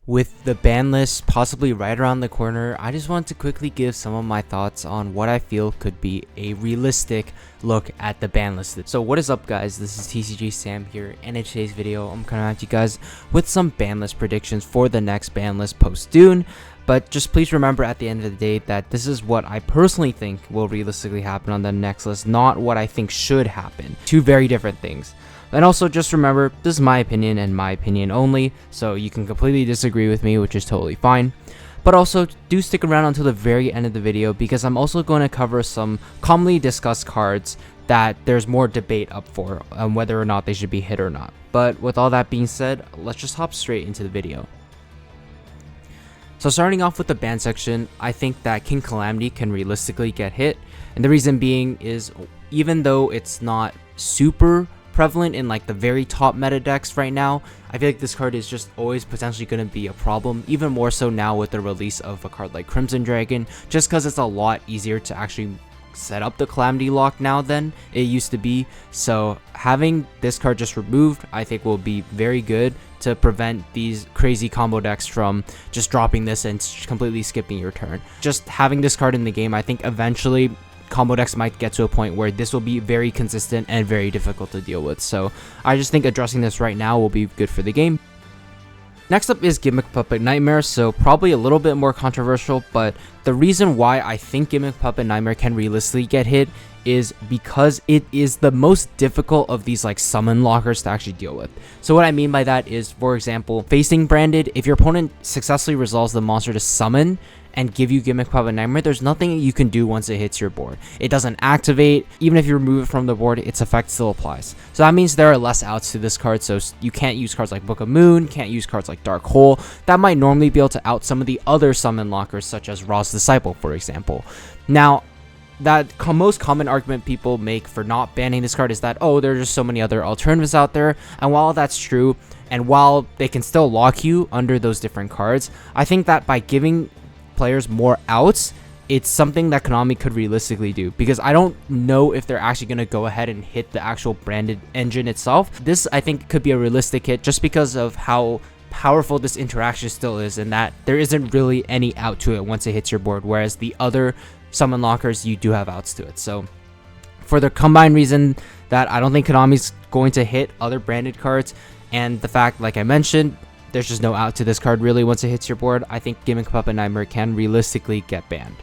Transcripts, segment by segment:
With the ban list possibly right around the corner, I just want to quickly give some of my thoughts on what I feel could be a realistic look at the ban list. So what is up, guys? This is tcgsam here, and in today's video I'm coming at you guys with some ban list predictions for the next ban list post Dune. But just please remember at the end of the day that this is what I personally think will realistically happen on the next list, not what I think should happen. Two very different things. And also just remember, this is my opinion and my opinion only, so you can completely disagree with me, which is totally fine. But also do stick around until the very end of the video, because I'm also going to cover some commonly discussed cards that there's more debate up for on whether or not they should be hit or not. But with all that being said, let's just hop straight into the video. So starting off with the ban section, I think that King Calamity can realistically get hit, and the reason being is even though it's not super prevalent in like the very top meta decks right now, I feel like this card is just always potentially going to be a problem, even more so now with the release of a card like Crimson Dragon, just because it's a lot easier to actually set up the Calamity lock now than it used to be. So having this card just removed, I think will be very good to prevent these crazy combo decks from just dropping this and completely skipping your turn. Just having this card in the game, I think eventually combo decks might get to a point where this will be very consistent and very difficult to deal with. So I just think addressing this right now will be good for the game. Next up is Gimmick Puppet Nightmare, so probably a little bit more controversial, but the reason why I think Gimmick Puppet Nightmare can realistically get hit is because it is the most difficult of these like summon lockers to actually deal with. So what I mean by that is, for example, facing branded, if your opponent successfully resolves the monster to summon and give you Gimmick Puppet Nightmare, there's nothing you can do once it hits your board. It doesn't activate. Even if you remove it from the board, its effect still applies. So that means there are less outs to this card, so you can't use cards like Book of Moon, can't use cards like Dark Hole. That might normally be able to out some of the other summon lockers, such as Ra's Disciple, for example. Now, that most common argument people make for not banning this card is that, oh, there are just so many other alternatives out there. And while that's true, and while they can still lock you under those different cards, I think that by giving players more outs, it's something that Konami could realistically do, because I don't know if they're actually going to go ahead and hit the actual branded engine itself. This, I think, could be a realistic hit just because of how powerful this interaction still is, and that there isn't really any out to it once it hits your board, whereas the other summon lockers, you do have outs to it. So for the combined reason that I don't think Konami's going to hit other branded cards, and the fact, like I mentioned, there's just no out to this card really once it hits your board, I think Gimmick Puppet Nightmare can realistically get banned.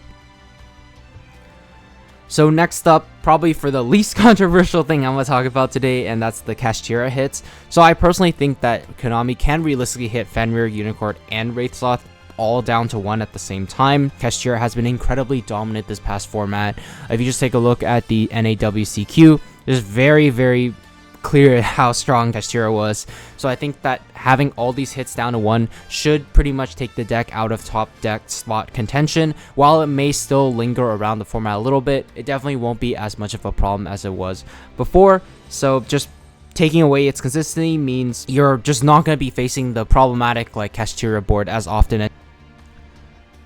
So next up, probably for the least controversial thing I'm going to talk about today, and that's the Kashtira hits. So I personally think that Konami can realistically hit Fenrir, Unicorn, and Wraithsloth all down to 1 at the same time. Kashtira has been incredibly dominant this past format. If you just take a look at the NAWCQ, it's very clear how strong Kashtira was. So I think that having all these hits down to 1 should pretty much take the deck out of top deck slot contention. While it may still linger around the format a little bit, it definitely won't be as much of a problem as it was before. So just taking away its consistency means you're just not going to be facing the problematic like Kashtira board as often.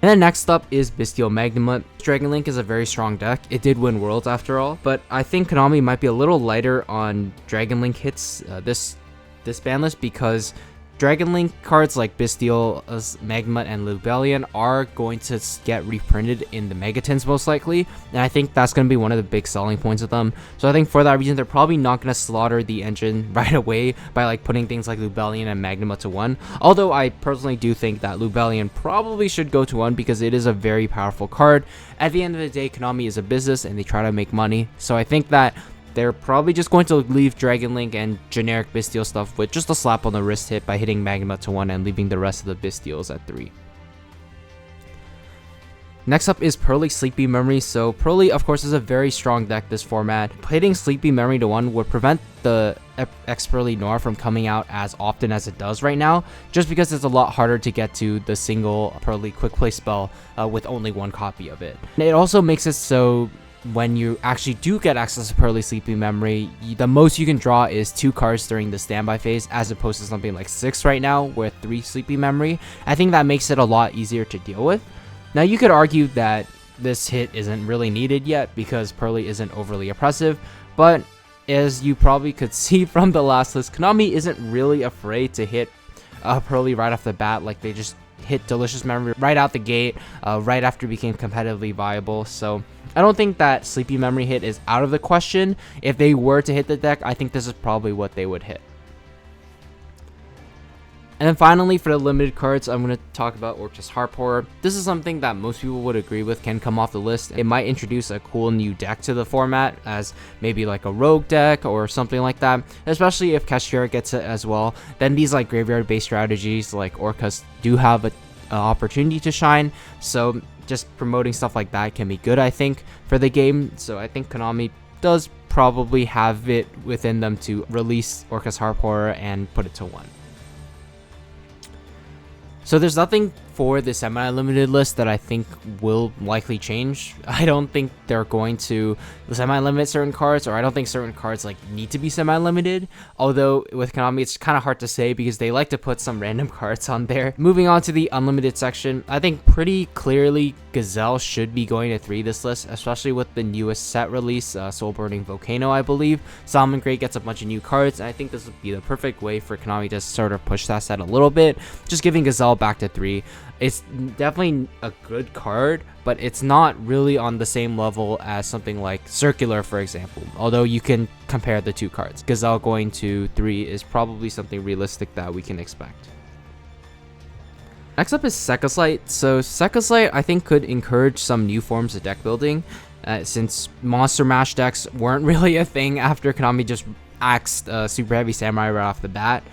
And then next up is BYSTIAL MAGNAMHUT. Dragon Link is a very strong deck. It did win Worlds after all, but I think Konami might be a little lighter on Dragon Link hits this ban list, because Dragon Link cards like BYSTIAL, MAGNAMHUT, and Lubellion are going to get reprinted in the Megatins most likely, and I think that's going to be one of the big selling points of them. So I think for that reason, they're probably not going to slaughter the engine right away by like putting things like Lubellion and MAGNAMHUT to 1. Although I personally do think that Lubellion probably should go to 1, because it is a very powerful card. At the end of the day, Konami is a business and they try to make money. So I think that they're probably just going to leave Dragon Link and generic BYSTIAL stuff with just a slap on the wrist hit by hitting MAGNAMHUT to 1 and leaving the rest of the BYSTIALs at 3. Next up is PURRELY Sleepy Memory. So PURRELY, of course, is a very strong deck this format. Hitting Sleepy Memory to 1 would prevent the Expertly Noir from coming out as often as it does right now, just because it's a lot harder to get to the single PURRELY quick play spell with only 1 copy of it. And it also makes it so when you actually do get access to PURRELY Sleepy Memory, the most you can draw is 2 cards during the standby phase, as opposed to something like 6 right now with 3 Sleepy Memory. I think that makes it a lot easier to deal with. Now you could argue that this hit isn't really needed yet because PURRELY isn't overly oppressive, but as you probably could see from the last list, Konami isn't really afraid to hit PURRELY right off the bat. Like, they just hit Delicious Memory right out the gate, right after it became competitively viable. So I don't think that Sleepy Memory hit is out of the question. If they were to hit the deck, I think this is probably what they would hit. And then finally, for the limited cards, I'm going to talk about ORCUST HARP Horror. This is something that most people would agree with can come off the list. It might introduce a cool new deck to the format, as maybe like a rogue deck or something like that, especially if Kashtira gets it as well. Then these like graveyard-based strategies like ORCUST do have an opportunity to shine, so just promoting stuff like that can be good, I think, for the game. So I think Konami does probably have it within them to release ORCUST HARP Horror and put it to 1. So there's nothing for the semi-limited list that I think will likely change. I don't think they're going to semi-limit certain cards, or I don't think certain cards like need to be semi-limited. Although with Konami, it's kind of hard to say because they like to put some random cards on there. Moving on to the unlimited section, I think pretty clearly Gazelle should be going to 3 this list, especially with the newest set release, Soul Burning Volcano, I believe. Salamangreat gets a bunch of new cards, and I think this would be the perfect way for Konami to sort of push that set a little bit, just giving Gazelle back to 3. It's definitely a good card, but it's not really on the same level as something like Circular, for example. Although you can compare the 2 cards. Gazelle going to 3 is probably something realistic that we can expect. Next up is SEKKA'S Light. So SEKKA'S Light, I think, could encourage some new forms of deck building, since Monster Mash decks weren't really a thing after Konami just axed Super Heavy Samurai right off the bat.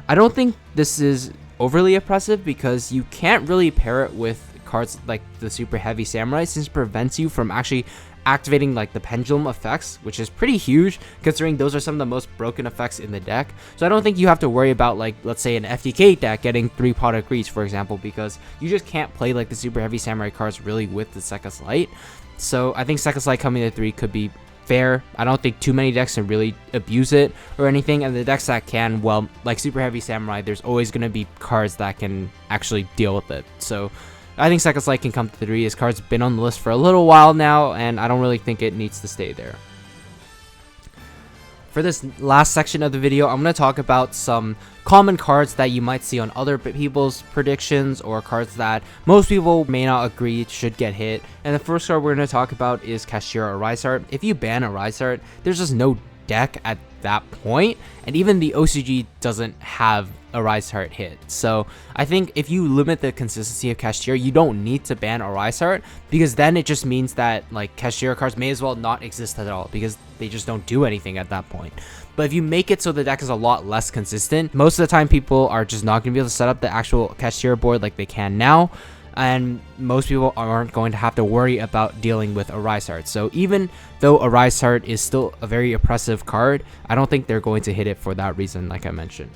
I don't think this is overly oppressive because you can't really pair it with cards like the Super Heavy Samurai, since it prevents you from actually activating like the pendulum effects, which is pretty huge considering those are some of the most broken effects in the deck. So I don't think you have to worry about, like, let's say an FTK deck getting 3 Pot of Grease, for example, because you just can't play like the Super Heavy Samurai cards really with the SEKKA'S Light. So I think SEKKA'S Light coming to 3 could be fair. I don't think too many decks can really abuse it or anything, and the decks that can, well, like Super Heavy Samurai, there's always going to be cards that can actually deal with it. So I think SEKKA'S Light can come to 3. This card's been on the list for a little while now, and I don't really think it needs to stay there. For this last section of the video, I'm going to talk about some common cards that you might see on other people's predictions, or cards that most people may not agree should get hit. And the first card we're going to talk about is Kashtira Arise Heart. If you ban Arise Heart, there's just no deck at that point, and even the OCG doesn't have Arise Heart hit. So I think if you limit the consistency of Kashtira, you don't need to ban Arise Heart, because then it just means that like Kashtira cards may as well not exist at all, because they just don't do anything at that point. But if you make it so the deck is a lot less consistent, most of the time people are just not going to be able to set up the actual Kashtira board like they can now, and most people aren't going to have to worry about dealing with Arise Heart. So even though Arise Heart is still a very oppressive card, I don't think they're going to hit it for that reason, like I mentioned.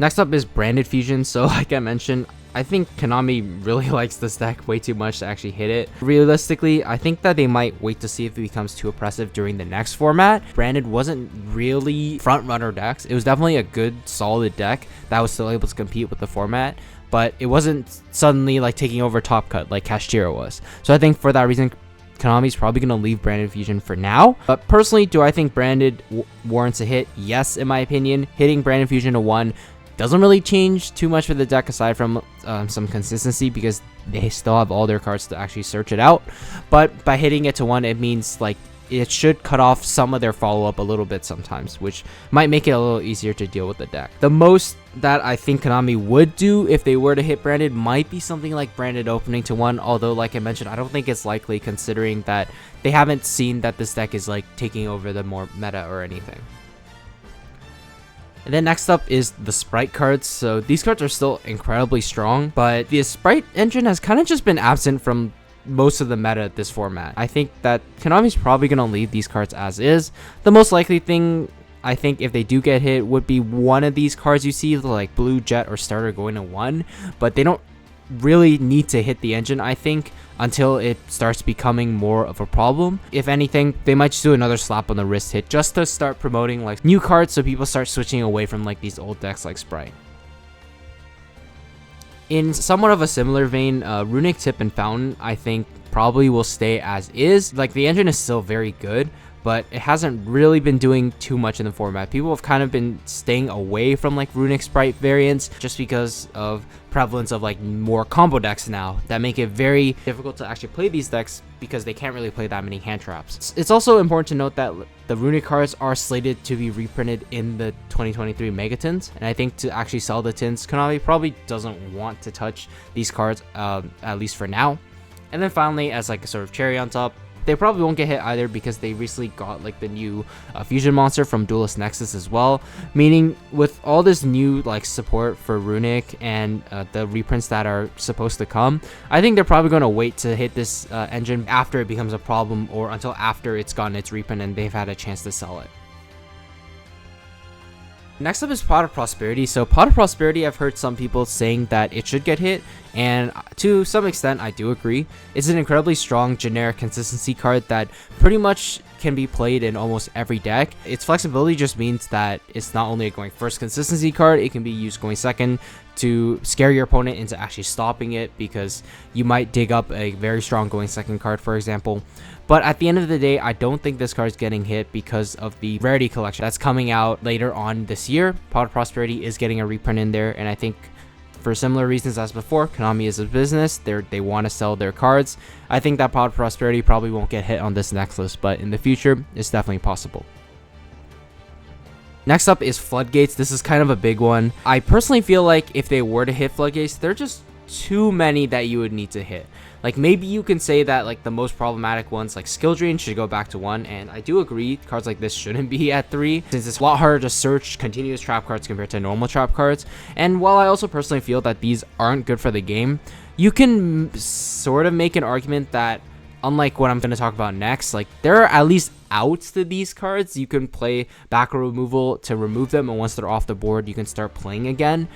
Next up is Branded Fusion. So like I mentioned, I think Konami really likes this deck way too much to actually hit it. Realistically, I think that they might wait to see if it becomes too oppressive during the next format. Branded wasn't really front-runner decks. It was definitely a good, solid deck that was still able to compete with the format, but it wasn't suddenly like taking over Top Cut like Kashtira was. So I think for that reason, Konami's probably going to leave Branded Fusion for now. But personally, do I think Branded warrants a hit? Yes, in my opinion. Hitting Branded Fusion to 1 doesn't really change too much for the deck aside from some consistency, because they still have all their cards to actually search it out. But by hitting it to 1, it means like it should cut off some of their follow-up a little bit sometimes, which might make it a little easier to deal with the deck. The most that I think Konami would do if they were to hit Branded might be something like Branded opening to 1, although like I mentioned, I don't think it's likely considering that they haven't seen that this deck is like taking over the more meta or anything. And then next up is the Sprite cards. So these cards are still incredibly strong, but the Sprite engine has kind of just been absent from most of the meta at this format. I think that Konami's probably going to leave these cards as is. The most likely thing, I think, if they do get hit would be one of these cards you see, like Blue, Jet, or Starter going to 1, but they don't really need to hit the engine, I think, until it starts becoming more of a problem. If anything, they might just do another slap on the wrist hit just to start promoting like new cards, so people start switching away from like these old decks like Sprite. In somewhat of a similar vein, RUNICK, Tip, and Fountain, I think probably will stay as is. Like, the engine is still very good, but it hasn't really been doing too much in the format. People have kind of been staying away from like RUNICK Sprite variants just because of prevalence of like more combo decks now that make it very difficult to actually play these decks because they can't really play that many hand traps. It's also important to note that the RUNICK cards are slated to be reprinted in the 2023 Mega Tins, and I think to actually sell the tins, Konami probably doesn't want to touch these cards, at least for now. And then finally, as like a sort of cherry on top, they probably won't get hit either because they recently got like the new fusion monster from Duelist Nexus as well, meaning with all this new like support for RUNICK and the reprints that are supposed to come, I think they're probably going to wait to hit this engine after it becomes a problem, or until after it's gotten its reprint and they've had a chance to sell it. Next up is Pot of Prosperity. So Pot of Prosperity, I've heard some people saying that it should get hit, and to some extent I do agree. It's an incredibly strong generic consistency card that pretty much can be played in almost every deck. Its flexibility just means that it's not only a going first consistency card, it can be used going second to scare your opponent into actually stopping it, because you might dig up a very strong going second card, for example. But at the end of the day, I don't think this card is getting hit because of the rarity collection that's coming out later on this year. Pot of Prosperity is getting a reprint in there, and I think for similar reasons as before, Konami is a business. They want to sell their cards. I think that Pot of Prosperity probably won't get hit on this next list, but in the future, it's definitely possible. Next up is Floodgates. This is kind of a big one. I personally feel like if they were to hit Floodgates, they're just too many that you would need to hit. Like, maybe you can say that like the most problematic ones like Skill Drain should go back to 1, and I do agree cards like this shouldn't be at 3, since it's a lot harder to search continuous trap cards compared to normal trap cards. And while I also personally feel that these aren't good for the game, you can sort of make an argument that, unlike what I'm going to talk about next, like there are at least outs to these cards. You can play back row removal to remove them, and once they're off the board you can start playing again.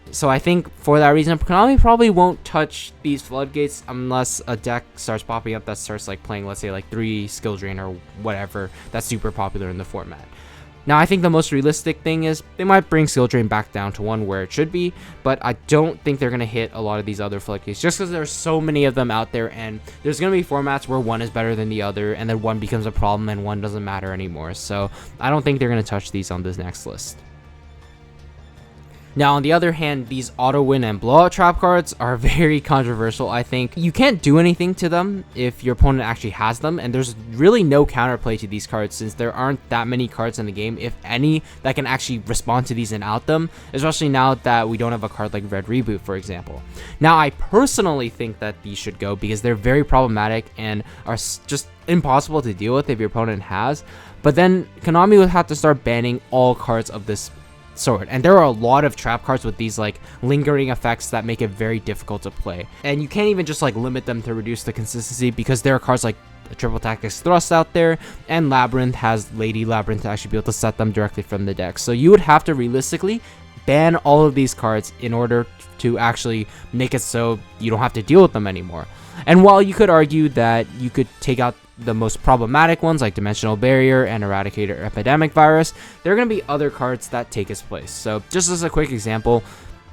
So I think for that reason, Konami probably won't touch these Floodgates unless a deck starts popping up that starts like playing, let's say, like 3 Skill Drain or whatever that's super popular in the format. Now, I think the most realistic thing is they might bring Skill Drain back down to 1 where it should be, but I don't think they're going to hit a lot of these other Floodgates just because there's so many of them out there, and there's going to be formats where one is better than the other, and then one becomes a problem and one doesn't matter anymore. So I don't think they're going to touch these on this next list. Now, on the other hand, these auto win and blowout trap cards are very controversial. I think you can't do anything to them if your opponent actually has them, and there's really no counterplay to these cards since there aren't that many cards in the game, if any, that can actually respond to these and out them, especially now that we don't have a card like Red Reboot, for example. Now, I personally think that these should go because they're very problematic and are just impossible to deal with if your opponent has, but then Konami would have to start banning all cards of this sort, and there are a lot of trap cards with these like lingering effects that make it very difficult to play, and you can't even just like limit them to reduce the consistency because there are cards like Triple Tactics Thrust out there, and Labyrinth has Lady Labyrinth to actually be able to set them directly from the deck. So you would have to realistically ban all of these cards in order to actually make it so you don't have to deal with them anymore. And while you could argue that you could take out the most problematic ones like Dimensional Barrier and Eradicator Epidemic Virus, there are going to be other cards that take its place. So just as a quick example,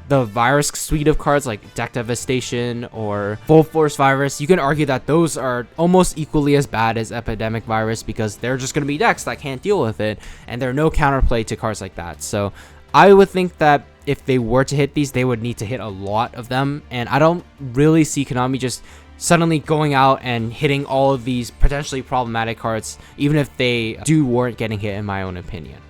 the virus suite of cards like Deck Devastation or Full Force Virus, you can argue that those are almost equally as bad as Epidemic Virus because they're just going to be decks that can't deal with it, and there are no counterplay to cards like that. So I would think that if they were to hit these, they would need to hit a lot of them, and I don't really see Konami just suddenly going out and hitting all of these potentially problematic cards, even if they do warrant getting hit, in my own opinion.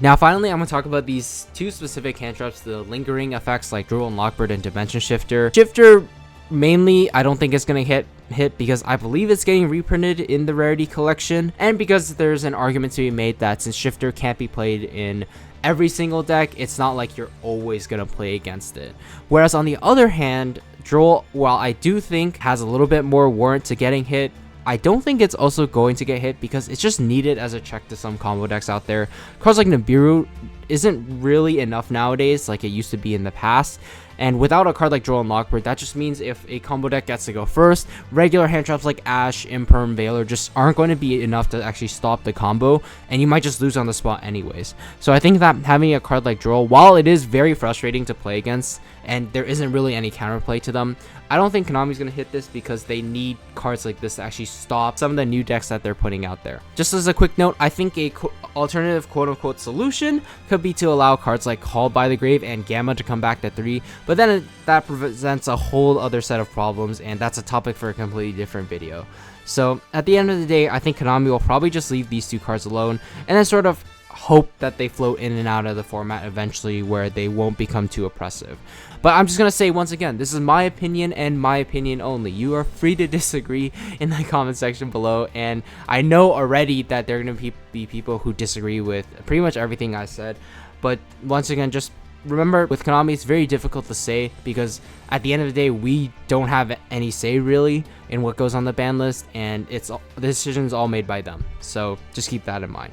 Now, finally, I'm going to talk about these 2 specific hand traps, the lingering effects like Drool and Lockbird and Dimension Shifter. Shifter, mainly, I don't think it's going to hit because I believe it's getting reprinted in the Rarity Collection, and because there's an argument to be made that since Shifter can't be played in every single deck, it's not like you're always going to play against it. Whereas on the other hand, Drool, while I do think has a little bit more warrant to getting hit, I don't think it's also going to get hit because it's just needed as a check to some combo decks out there. Cards like Nibiru isn't really enough nowadays like it used to be in the past, And without a card like Droll and Lockbird, that just means if a combo deck gets to go first, regular hand traps like Ash, Imperm, Veiler just aren't going to be enough to actually stop the combo, and you might just lose on the spot anyways. So I think that having a card like Droll, while it is very frustrating to play against, and there isn't really any counterplay to them, I don't think Konami's going to hit this because they need cards like this to actually stop some of the new decks that they're putting out there. Just as a quick note, I think a alternative quote-unquote solution could be to allow cards like Called by the Grave and Gamma to come back to 3, but then that presents a whole other set of problems, and that's a topic for a completely different video. So at the end of the day, I think Konami will probably just leave these 2 cards alone, and then sort of hope that they float in and out of the format eventually where they won't become too oppressive. But I'm just going to say once again, this is my opinion and my opinion only. You are free to disagree in the comment section below, and I know already that there are going to be people who disagree with pretty much everything I said. But once again, just remember, with Konami, it's very difficult to say because at the end of the day, we don't have any say really in what goes on the ban list, and the decision's all made by them. So just keep that in mind.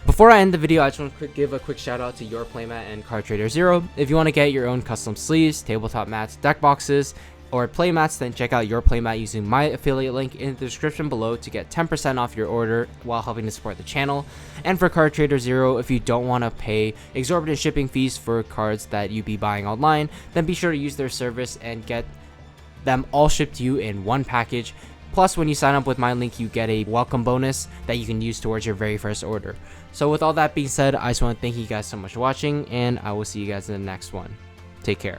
Before I end the video, I just want to give a quick shout out to Your Playmat and CardTrader Zero. If you want to get your own custom sleeves, tabletop mats, deck boxes, or playmats, then check out Your Playmat using my affiliate link in the description below to get 10% off your order while helping to support the channel. And for CardTrader Zero, if you don't want to pay exorbitant shipping fees for cards that you be buying online, then be sure to use their service and get them all shipped to you in one package. Plus, when you sign up with my link, you get a welcome bonus that you can use towards your very first order. So with all that being said, I just want to thank you guys so much for watching, and I will see you guys in the next one. Take care.